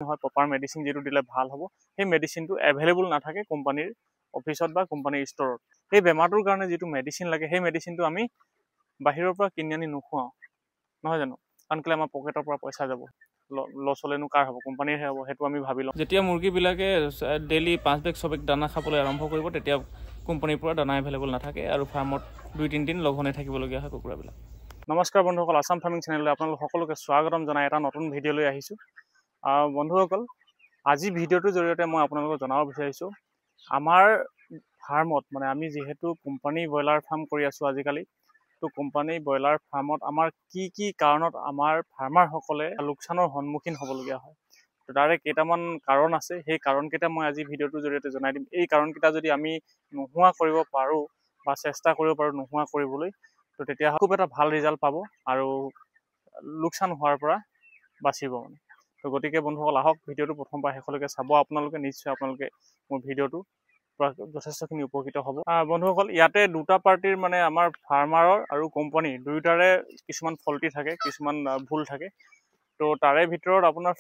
হয় proper medicine যেটো দিলে ভাল হ'ব সেই মেডিচিনটো এভেইলেবল নাথাকে কোম্পানীৰ অফিসত বা কোম্পানীৰ ষ্টৰত সেই বেমাৰটোৰ কাৰণে যেটো মেডিচিন লাগে সেই মেডিচিনটো আমি বাহিৰৰ পৰা কিনি আনি নুখুৱাও নহয় জানো কাৰণ কেলে আমাৰ পকেটৰ পৰা পইচা যাব লছ হলেনো কাৰ হ'ব কোম্পানীৰহে হ'ব সেইটো আমি ভাবি লওঁ যেতিয়া মুৰ্গীবিলাকে ডেইলি 5 বেগ 6 বেগ দানা খাবলৈ আৰম্ভ কৰিব তেতিয়া কোম্পানীৰ পৰা দানা এভেইলেবল নাথাকে আৰু ফাৰ্মত 2-3 দিন লঘনে থাকিবলগীয়া হয় কুকুৰাবিলাক নমস্কাৰ বন্ধুসকল আসাম ফাৰ্মিং চেনেললৈ আপোনালোক সকলোকে স্বাগতম জনাই এটা নতুন ভিডিঅ' লৈ আহিছোঁ বন্ধুসকল আজি ভিডিঅ'টোৰ জৰিয়তে মই আপোনালোকক জনাব বিচাৰিছোঁ আমাৰ ফাৰ্মত মানে আমি যেহেতু কোম্পানী ব্ৰইলাৰ ফাৰ্ম কৰি আছোঁ আজিকালি তো কোম্পানী ব্ৰইলাৰ ফাৰ্মত আমাৰ কি কাৰণত আমাৰ ফাৰ্মাৰসকলে লোকচানৰ সন্মুখীন হ'বলগীয়া হয় তো তাৰে কেইটামান কাৰণ আছে সেই কাৰণকেইটা মই আজি ভিডিঅ'টোৰ জৰিয়তে জনাই দিম এই কাৰণকেইটা যদি আমি নোহোৱা কৰিব পাৰোঁ বা চেষ্টা কৰিব পাৰোঁ নোহোৱা কৰিবলৈ তো তেতিয়া খুব এটা ভাল ৰিজাল্ট পাব আৰু লোকচান হোৱাৰ পৰা বাচিব মানে তো গতিকে বন্ধুসকল আহক ভিডিঅ'টো প্ৰথম পৰা শেষলৈকে চাব আপোনালোকে নিশ্চয় আপোনালোকে মোৰ ভিডিঅ'টো যথেষ্টখিনি উপকৃত হ'ব বন্ধুসকল ইয়াতে দুটা পাৰ্টিৰ মানে আমাৰ ফাৰ্মাৰৰ আৰু কোম্পানী দুয়োটাৰে কিছুমান ফল্টি থাকে কিছুমান ভুল থাকে তো তাৰে ভিতৰত আপোনাৰ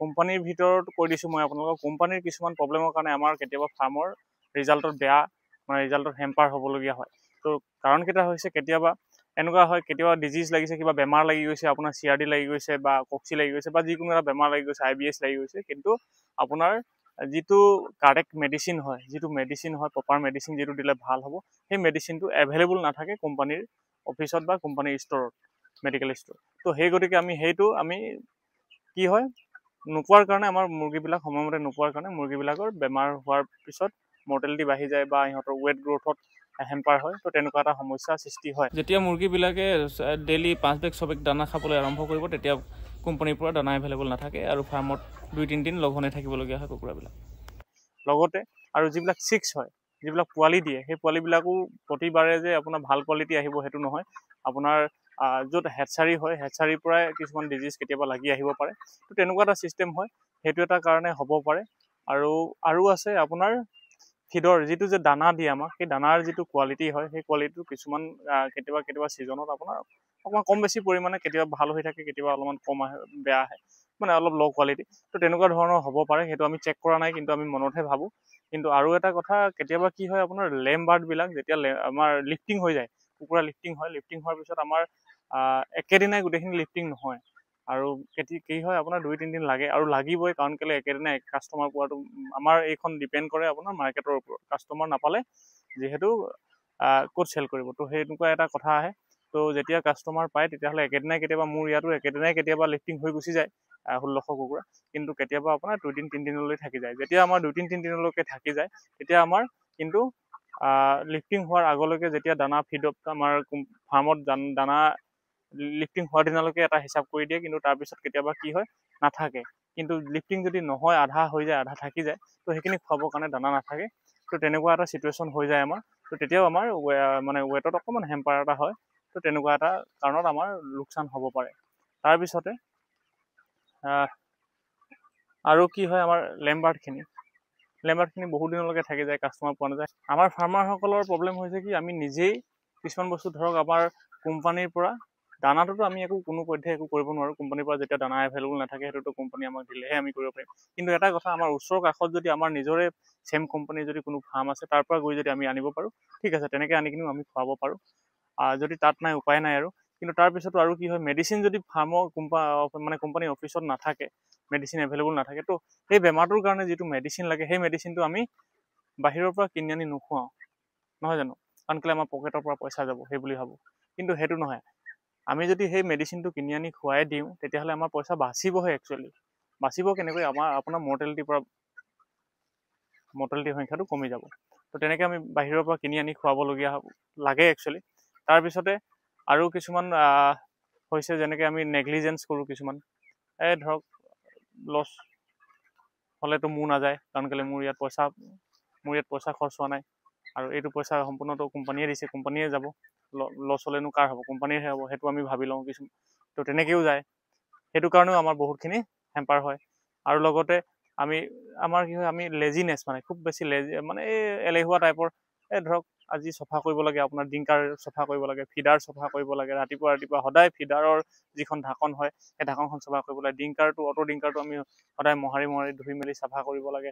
কোম্পানীৰ ভিতৰত কৈ দিছোঁ মই আপোনালোকক কোম্পানীৰ কিছুমান প্ৰব্লেমৰ কাৰণে আমাৰ কেতিয়াবা ফাৰ্মৰ ৰিজাল্টত বেয়া মানে ৰিজাল্টত হেম্পাৰ হ'বলগীয়া হয় তো কাৰণকেইটা হৈছে কেতিয়াবা এনেকুৱা হয় কেতিয়াবা ডিজিজ লাগিছে কিবা বেমাৰ লাগি গৈছে আপোনাৰ CRD লাগি গৈছে বা কক্সি লাগি গৈছে বা যিকোনো এটা বেমাৰ লাগি গৈছে IBS লাগি গৈছে কিন্তু আপোনাৰ যিটো কাৰেক্ট মেডিচিন হয় যিটো মেডিচিন হয় প্ৰপাৰ মেডিচিন যেটো দিলে ভাল হ'ব সেই মেডিচিনটো এভেইলেবল নাথাকে কোম্পানীৰ অফিসত বা কোম্পানীৰ ষ্টৰত মেডিকেল ষ্টৰ তো সেই গতিকে আমি সেইটো আমি কি হয় নোপোৱাৰ কাৰণে আমাৰ মুৰ্গীবিলাক সময়মতে নোপোৱাৰ কাৰণে মুৰ্গীবিলাকৰ বেমাৰ হোৱাৰ পিছত মৰ্টেলিটি বাঢ়ি যায় বা ইহঁতৰ ৱেট গ্ৰোথত হেম্পাৰ হয় তো তেনেকুৱা এটা সমস্যাৰ সৃষ্টি হয় যেতিয়া মুৰ্গীবিলাকে ডেইলি 5 বেগ 6 বেগ দানা খাবলৈ আৰম্ভ কৰিব তেতিয়া কোম্পানীৰ পৰা দানা এভেইলেবল নাথাকে আৰু ফাৰ্মত 2-3 দিন লঘনে থাকিবলগীয়া হয় কুকুৰাবিলাক লগতে আৰু যিবিলাক চিক্স হয় যিবিলাক পোৱালি দিয়ে সেই পোৱালিবিলাকো প্ৰতিবাৰে যে আপোনাৰ ভাল কোৱালিটি আহিব সেইটো নহয় আপোনাৰ য'ত হেডচাৰী হয় হেডচাৰীৰ পৰাই কিছুমান ডিজিজ কেতিয়াবা লাগি আহিব পাৰে তো তেনেকুৱা এটা চিষ্টেম হয় সেইটো এটা কাৰণে হ'ব পাৰে আৰু আছে আপোনাৰ ফিডৰ যিটো যে দানা দিয়ে আমাক সেই দানাৰ যিটো কোৱালিটি হয় সেই কোৱালিটিটো কিছুমান কেতিয়াবা ছিজনত আপোনাৰ অকণমান কম বেছি পৰিমাণে কেতিয়াবা ভাল হৈ থাকে কেতিয়াবা অলপমান কম আহে বেয়া আহে মানে অলপ ল' কোৱালিটি তো তেনেকুৱা ধৰণৰ হ'ব পাৰে সেইটো আমি চেক কৰা নাই কিন্তু আমি মনতহে ভাবোঁ কিন্তু আৰু এটা কথা কেতিয়াবা কি হয় আপোনাৰ লেম বাৰ্ডবিলাক যেতিয়া আমাৰ লিফটিং হৈ যায় কুকুৰা লিফটিং হোৱাৰ পিছত আমাৰ একেদিনাই গোটেইখিনি লিফটিং নহয় আৰু কি হয় আপোনাৰ 2-3 দিন লাগে আৰু লাগিবই কাৰণ কেলে একেদিনাই কাষ্টমাৰ পোৱাটো আমাৰ এইখন ডিপেণ্ড কৰে আপোনাৰ মাৰ্কেটৰ ওপৰত কাষ্টমাৰ নাপালে যিহেতু ক'ত চেল কৰিব তো সেনেকুৱা এটা কথা আহে তো যেতিয়া কাষ্টমাৰ পায় তেতিয়াহ'লে একেদিনাই কেতিয়াবা মোৰ ইয়াতো একেদিনাই কেতিয়াবা লিফটিং হৈ গুচি যায় 1600 কুকুৰা কিন্তু কেতিয়াবা আপোনাৰ 2-3 দিনলৈ থাকি যায় যেতিয়া আমাৰ 2-3 দিনলৈকে থাকি যায় তেতিয়া আমাৰ কিন্তু লিফটিং হোৱাৰ আগলৈকে যেতিয়া দানা ফিডত আমাৰ ফাৰ্মত দানা লিফটিং হোৱাৰ দিনলৈকে এটা হিচাপ কৰি দিয়ে কিন্তু তাৰপিছত কেতিয়াবা কি হয় নাথাকে কিন্তু লিফটিং যদি নহয় আধা হৈ যায় আধা থাকি যায় তো সেইখিনি খুৱাবৰ কাৰণে দানা নাথাকে তো তেনেকুৱা এটা চিটুৱেশ্যন হৈ যায় আমাৰ তো তেতিয়াও আমাৰ মানে ৱেটত অকণমান হেম্পাৰ এটা হয় তো তেনেকুৱা এটা কাৰণত আমাৰ লোকচান হ'ব পাৰে তাৰপিছতে আৰু কি হয় আমাৰ লেম্বাৰ্ডখিনি বহুত দিনলৈকে থাকি যায় কাষ্টমাৰ পোৱা নাযায় আমাৰ ফাৰ্মাৰসকলৰ প্ৰব্লেম হৈছে কি আমি নিজেই কিছুমান বস্তু ধৰক আমাৰ কোম্পানীৰ পৰা দানাটোতো আমি কোনো পধ্যে একো কৰিব নোৱাৰোঁ কোম্পানীৰ পৰা যেতিয়া দানা এভেইলেবল নাথাকে সেইটোতো কোম্পানী আমাক দিলেহে আমি কৰিব পাৰিম কিন্তু এটা কথা আমাৰ ওচৰৰ কাষত যদি আমাৰ নিজৰে চেম কোম্পানীৰ যদি কোনো ফাৰ্ম আছে তাৰ পৰা গৈ যদি আমি আনিব পাৰোঁ ঠিক আছে তেনেকৈ আনি কিনিও আমি খুৱাব পাৰোঁ যদি তাত নাই উপায় নাই আৰু কিন্তু তাৰপিছতো আৰু কি হয় মেডিচিন যদি ফাৰ্মৰ কোম্পানী অফিচত নাথাকে মেডিচিন এভেইলেবল নাথাকে তো সেই বেমাৰটোৰ কাৰণে যিটো মেডিচিন লাগে সেই মেডিচিনটো আমি বাহিৰৰ পৰা কিনি আনি নুখুৱাওঁ নহয় জানো কাৰণ কেলে আমাৰ পকেটৰ পৰা পইচা যাব সেই বুলি ভাবোঁ কিন্তু সেইটো নহয় আমি যদি সেই মেডিচিনটো কিনি আনি খুৱাই দিওঁ তেতিয়াহ'লে আমাৰ পইচা বাচিবহে একচুৱেলি বাচিব কেনেকৈ আপোনাৰ মৰ্টেলিটিৰ সংখ্যাটো কমি যাব তো তেনেকৈ আমি বাহিৰৰ পৰা কিনি আনি খুৱাবলগীয়া লাগে একচুৱেলি তাৰপিছতে আৰু কিছুমান হৈছে যেনেকৈ আমি নেগলিজেঞ্চ কৰোঁ কিছুমান ধৰক লছ হ'লেতো মোৰ নাযায় কাৰণ কেলে মোৰ ইয়াত পইচা খৰচ হোৱা নাই আৰু এইটো পইচা সম্পূৰ্ণটো কোম্পানীয়ে দিছে কোম্পানীয়ে যাব লছ হ'লেনো কাৰ হ'ব কোম্পানীৰহে হ'ব সেইটো আমি ভাবি লওঁ কিছুমান তো তেনেকৈও যায় সেইটো কাৰণেও আমাৰ বহুতখিনি হেম্পাৰ হয় আৰু লগতে আমাৰ কি হয় আমি লেজিনেছ মানে খুব বেছি মানে এই এলেহুৱা টাইপৰ ধৰক আজি চফা কৰিব লাগে, আপোনাৰ ডিংকাৰ চফা কৰিব লাগে, ফিডাৰ চফা কৰিব লাগে, ৰাতিপুৱা সদায় ফিডাৰৰ যিখন ঢাকন হয় সেই ঢাকনখন চফা কৰিব লাগে। ডিংকাৰটো অটো ডিংকাৰটো আমি সদায় মোহাৰি ধুই মেলি চাফা কৰিব লাগে,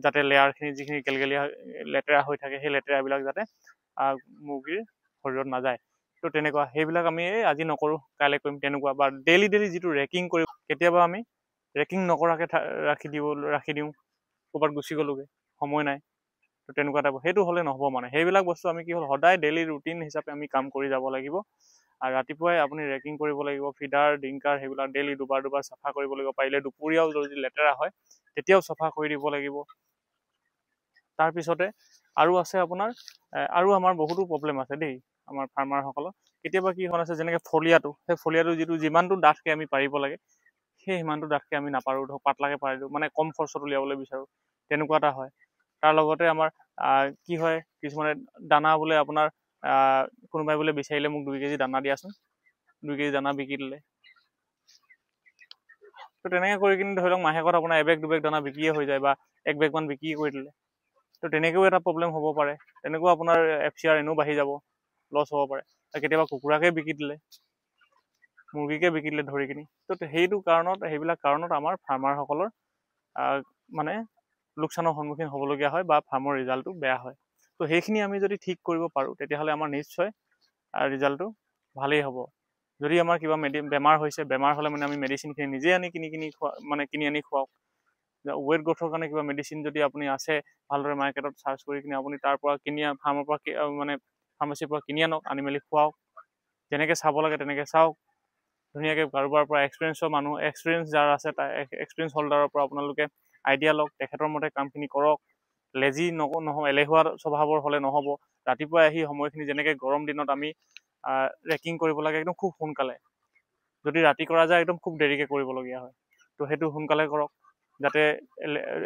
যাতে লেয়াৰখিনি যিখিনি গেলগেলীয়া লেতেৰা হৈ থাকে সেই লেতেৰাবিলাক যাতে মুৰ্গীৰ শৰীৰত নাযায়। তো তেনেকুৱা সেইবিলাক আমি আজি নকৰোঁ, কাইলৈ কৰিম তেনেকুৱা। বা ডেইলি যিটো ৰেকিং কৰি কেতিয়াবা আমি ৰেকিং নকৰাকৈ ৰাখি দিওঁ, ক'ৰবাত গুচি গ'লোগৈ, সময় নাই, তো তেনেকুৱা টাইপ। সেইটো হ'লে নহ'ব মানে। সেইবিলাক বস্তু আমি কি হ'ল সদায় ডেইলি ৰুটিন হিচাপে আমি কাম কৰি যাব লাগিব। আৰু ৰাতিপুৱাই আপুনি ৰেকিং কৰিব লাগিব, ফিডাৰ ডিংকাৰ সেইবিলাক ডেইলি দুবাৰ চাফা কৰিব লাগিব। পাৰিলে দুপৰীয়াও যদি লেতেৰা হয় তেতিয়াও চাফা কৰি দিব লাগিব। তাৰপিছতে আৰু আছে আপোনাৰ আৰু আমাৰ বহুতো প্ৰব্লেম আছে দেই আমাৰ ফাৰ্মাৰসকলৰ। কেতিয়াবা কি হয় আছে, যেনেকৈ ফলিয়াটো, সেই ফলিয়াটো যিটো যিমানটো ডাঠকৈ আমি পাৰিব লাগে সেই সিমানটো ডাঠকৈ আমি নাপাৰোঁ, ধৰক পাতলাকৈ পাৰি দিওঁ, মানে কম খৰচত উলিয়াবলৈ বিচাৰোঁ, তেনেকুৱা এটা হয়। তাৰ লগতে আমাৰ কি হয়, কিছুমানে দানা বোলে আপোনাৰ কোনোবাই বোলে বিচাৰিলে মোক 2 কেজি দানা দিয়াচোন, 2 কেজি দানা বিকি দিলে। তো তেনেকৈ কৰি কিনে ধৰি লওক মাহেকত আপোনাৰ 1 বেগ 2 বেগ দানা বিকিয়ে হৈ যায়, বা 1 বেগমান বিক্ৰী কৰি দিলে। তো তেনেকৈও এটা প্ৰব্লেম হ'ব পাৰে। তেনেকুৱা আপোনাৰ FCR এনেও বাঢ়ি যাব, লছ হ'ব পাৰে। কেতিয়াবা কুকুৰাকে বিকি দিলে, মুৰ্গীকে বিকি দিলে ধৰি কিনি। তো সেইবিলাক কাৰণত আমাৰ ফাৰ্মাৰসকলৰ মানে লোকচানৰ সন্মুখীন হ'বলগীয়া হয়, বা ফাৰ্মৰ ৰিজাল্টটো বেয়া হয়। তো সেইখিনি আমি যদি ঠিক কৰিব পাৰোঁ তেতিয়াহ'লে আমাৰ নিশ্চয় ৰিজাল্টটো ভালেই হ'ব। যদি আমাৰ কিবা বেমাৰ হৈছে, বেমাৰ হ'লে মানে আমি মেডিচিনখিনি নিজে আনি কিনি আনি খুৱাওক। ৱেট গ্ৰ'থৰ কাৰণে কিবা মেডিচিন যদি আপুনি আছে, ভালদৰে মাৰ্কেটত চাৰ্চ কৰি কিনে আপুনি তাৰ পৰা ফাৰ্মৰ পৰা মানে ফাৰ্মাচীৰ পৰা কিনি আনক, আনি মেলি খুৱাওক। যেনেকৈ চাব লাগে তেনেকৈ চাওক ধুনীয়াকৈ। কাৰোবাৰ পৰা এক্সপিৰিয়েঞ্চ যাৰ আছে তাৰ এক্সপিৰিয়েঞ্চ হোল্ডাৰৰ পৰা আপোনালোকে আইডিয়া লওক, তেখেতৰ মতে কামখিনি কৰক। লেজি এলেহুৱা স্বভাৱৰ হ'লে নহ'ব। ৰাতিপুৱাই আহি সময়খিনি যেনেকৈ গৰম দিনত আমি ৰেকিং কৰিব লাগে একদম খুব সোনকালে, যদি ৰাতি কৰা যায় একদম খুব দেৰিকৈ কৰিবলগীয়া হয়। তো সেইটো সোনকালে কৰক, যাতে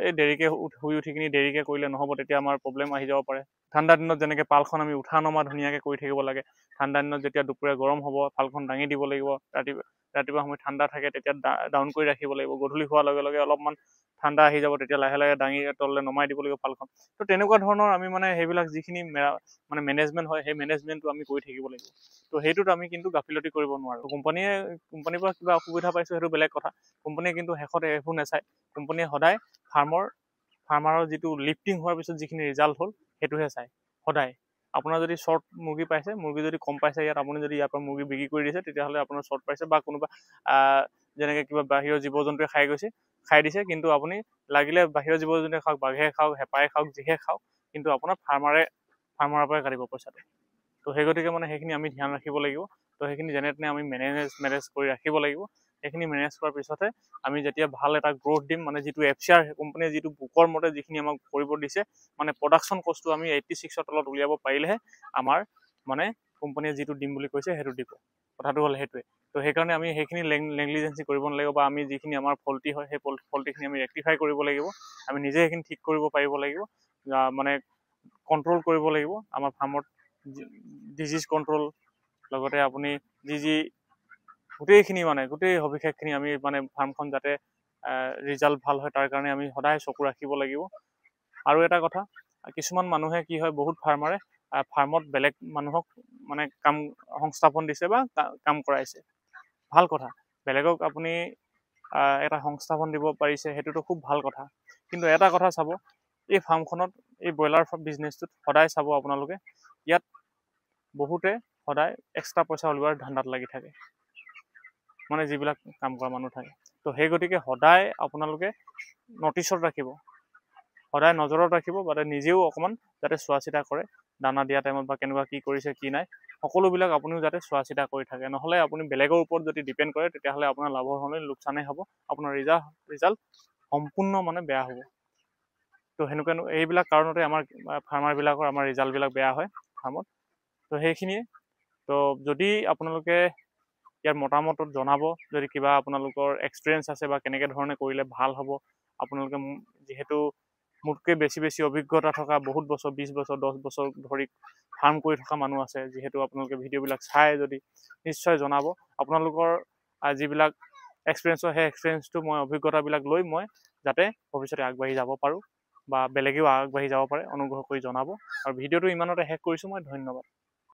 এই দেৰিকৈ শুই উঠি কিনি দেৰিকৈ কৰিলে নহ'ব, তেতিয়া আমাৰ প্ৰব্লেম আহি যাব পাৰে। ঠাণ্ডা দিনত যেনেকৈ পালখন আমি উঠা নমা ধুনীয়াকৈ কৰি থাকিব লাগে। ঠাণ্ডা দিনত যেতিয়া দুপৰীয়া গৰম হ'ব পালখন দাঙি দিব লাগিব, ৰাতিপুৱা সময়ত ঠাণ্ডা থাকে তেতিয়া ডাউন কৰি ৰাখিব লাগিব। গধূলি হোৱাৰ লগে লগে অলপমান ঠাণ্ডা আহি যাব, তেতিয়া লাহে লাহে দাঙি তললৈ নমাই দিব লাগিব পালখন। তো তেনেকুৱা ধৰণৰ আমি মানে সেইবিলাক যিখিনি মানে মেনেজমেণ্ট হয় সেই মেনেজমেণ্টটো আমি কৰি থাকিব লাগিব। তো সেইটোত আমি কিন্তু গাফিলতি কৰিব নোৱাৰোঁ। কোম্পানীৰ পৰা কিবা অসুবিধা পাইছোঁ সেইটো বেলেগ কথা। কোম্পানীয়ে কিন্তু শেষত এইবোৰ নাচায়। কোম্পানীয়ে সদায় ফাৰ্মাৰৰ যিটো লিফটিং হোৱাৰ পিছত যিখিনি ৰিজাল্ট হ'ল সেইটোহে চায় সদায়। আপোনাৰ যদি শ্বৰ্ট মুৰ্গী পাইছে, মুৰ্গী যদি কম পাইছে ইয়াত, আপুনি যদি ইয়াৰ পৰা মুৰ্গী বিক্ৰী কৰি দিছে তেতিয়াহ'লে আপোনাৰ শ্বৰ্ট পাইছে, বা কোনোবা যেনেকৈ কিবা বাহিৰৰ জীৱ জন্তুৱে খাই দিছে, কিন্তু আপুনি লাগিলে বাহিৰৰ জীৱ জন্তুৱে খাওক, বাঘে খাওক, হেঁপাহে খাওক, যিহে খাওক, কিন্তু আপোনাৰ ফাৰ্মাৰৰ পৰাই কাটিব পইচাটো। তো সেই গতিকে মানে সেইখিনি আমি ধ্যান ৰাখিব লাগিব। তো সেইখিনি যেনে তেনে আমি মেনেজ কৰি ৰাখিব লাগিব। সেইখিনি মেনেজ কৰাৰ পিছতহে আমি যেতিয়া ভাল এটা গ্ৰ'থ দিম, মানে যিটো FCR কোম্পানীয়ে যিটো বুকৰ মতে যিখিনি আমাক কৰিব দিছে, মানে প্ৰডাকশ্যন কষ্টটো আমি 86ৰ তলত উলিয়াব পাৰিলেহে আমাৰ মানে কোম্পানীয়ে যিটো দিম বুলি কৈছে সেইটো দিব। কথাটো হ'ল সেইটোৱে। তো সেইকাৰণে আমি সেইখিনি নেগলিজেঞ্চি কৰিব নালাগিব, বা আমি যিখিনি আমাৰ ফল্টি হয় সেই ফল্টিখিনি আমি ৰেক্টিফাই কৰিব লাগিব। আমি নিজে সেইখিনি ঠিক কৰিব পাৰিব লাগিব, মানে কণ্ট্ৰল কৰিব লাগিব আমাৰ ফাৰ্মত। ডিজিজ কণ্ট্ৰল লগতে আপুনি গোটেই সবিশেষখিনি আমি মানে ফাৰ্মখন যাতে ৰিজাল্ট ভাল হয় তাৰ কাৰণে আমি সদায় চকু ৰাখিব লাগিব। আৰু এটা কথা, কিছুমান মানুহে কি হয়, বহুত ফাৰ্মাৰে ফাৰ্মত বেলেগ মানুহক মানে কাম সংস্থাপন দিছে বা কাম কৰাইছে, ভাল কথা। বেলেগক আপুনি এটা সংস্থাপন দিব পাৰিছে, সেইটোতো খুব ভাল কথা। কিন্তু এটা কথা চাব, এই ফাৰ্মখনত, এই ব্ৰইলাৰ বিজনেছটোত সদায় চাব আপোনালোকে, ইয়াত বহুতে সদায় এক্সট্ৰা পইচা উলিওৱাৰ ধান্দাত লাগি থাকে, মানে যিবিলাক কাম কৰা মানুহ থাকে। তো সেই গতিকে সদায় আপোনালোকে নটিচত ৰাখিব, সদায় নজৰত ৰাখিব, বা নিজেও অকণমান যাতে চোৱা চিতা কৰে, দানা দিয়া টাইমত বা কেনেকুৱা কি কৰিছে কি নাই, সকলোবিলাক আপুনিও যাতে চোৱা চিতা কৰি থাকে। নহ'লে আপুনি বেলেগৰ ওপৰত যদি ডিপেণ্ড কৰে তেতিয়াহ'লে আপোনাৰ লাভৰ সলনি লোকচানেই হ'ব, আপোনাৰ ৰিজাল্ট সম্পূৰ্ণ মানে বেয়া হ'ব। তো সেনেকুৱা এইবিলাক কাৰণতে আমাৰ ফাৰ্মাৰবিলাকৰ আমাৰ ৰিজাল্টবিলাক বেয়া হয় ফাৰ্মত। তো সেইখিনিয়ে। তো যদি আপোনালোকে ইয়াৰ মতামতত জনাব, যদি কিবা আপোনালোকৰ এক্সপিৰিয়েঞ্চ আছে বা কেনেকৈ ধৰণে কৰিলে ভাল হ'ব। আপোনালোকে যিহেতু মোতকৈ বেছি অভিজ্ঞতা থকা, বহুত বছৰ 20 বছৰ 10 বছৰ ধৰি ফাৰ্ম কৰি থকা মানুহ আছে, যিহেতু আপোনালোকে ভিডিঅ'বিলাক চাই, যদি নিশ্চয় জনাব। আপোনালোকৰ যিবিলাক এক্সপিৰিয়েঞ্চ হয় সেই এক্সপিৰিয়েঞ্চটো অভিজ্ঞতাবিলাক লৈ মই যাতে ভৱিষ্যতে আগবাঢ়ি যাব পাৰোঁ। বা বেলেগেও আগবাঢ়ি যাব পাৰে অনুগ্ৰহ কৰি জনাব আৰু ভিডিঅ'টো ইমানতে শেষ কৰিছোঁ মই ধন্যবাদ।